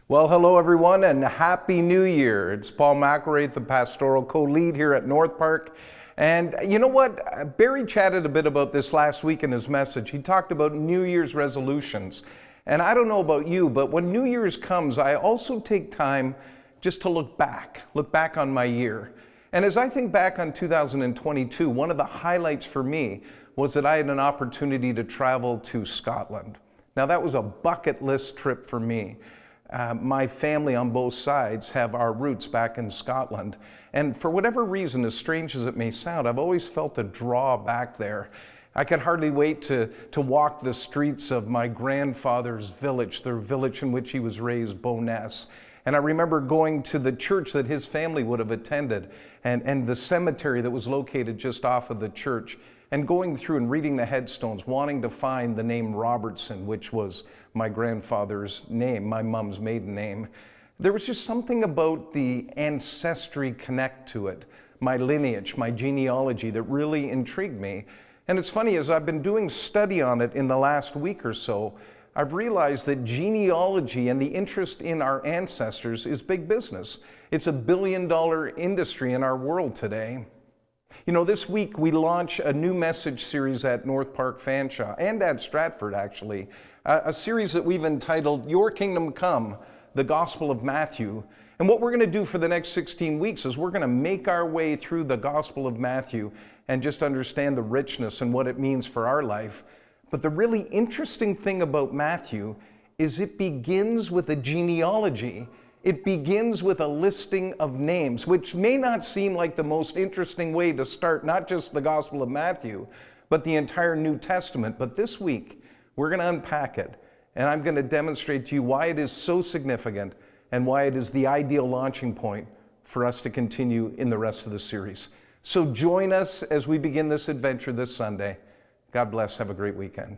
Well, hello everyone, and Happy New Year. It's Paul McElraith, the pastoral co-lead here at North Park. And you know what? Barry chatted a bit about this last week in his message. He talked about New Year's resolutions. And I don't know about you, but when New Year's comes, I also take time just to look back on my year. And as I think back on 2022, one of the highlights for me was that I had an opportunity to travel to Scotland. Now that was a bucket list trip for me. My family on both sides have our roots back in Scotland. And for whatever reason, as strange as it may sound, I've always felt a draw back there. I could hardly wait to walk the streets of my grandfather's village, the village in which he was raised, Bowness. And I remember going to the church that his family would have attended and the cemetery that was located just off of the church, and going through and reading the headstones, wanting to find the name Robertson, which was my grandfather's name, my mom's maiden name. There was just something about the ancestry connect to it, my lineage, my genealogy, that really intrigued me. And it's funny, as I've been doing study on it in the last week or so, I've realized that genealogy and the interest in our ancestors is big business. It's $1 billion industry in our world today. You know, this week we launch a new message series at North Park Fanshawe and at Stratford, actually, a series that we've entitled Your Kingdom Come, the Gospel of Matthew. And what we're going to do for the next 16 weeks is we're going to make our way through the Gospel of Matthew and just understand the richness and what it means for our life. But the really interesting thing about Matthew is it begins with a genealogy. It begins with a listing of names, which may not seem like the most interesting way to start not just the Gospel of Matthew, but the entire New Testament. But this week, we're going to unpack it, and I'm going to demonstrate to you why it is so significant and why it is the ideal launching point for us to continue in the rest of the series. So join us as we begin this adventure this Sunday. God bless. Have a great weekend.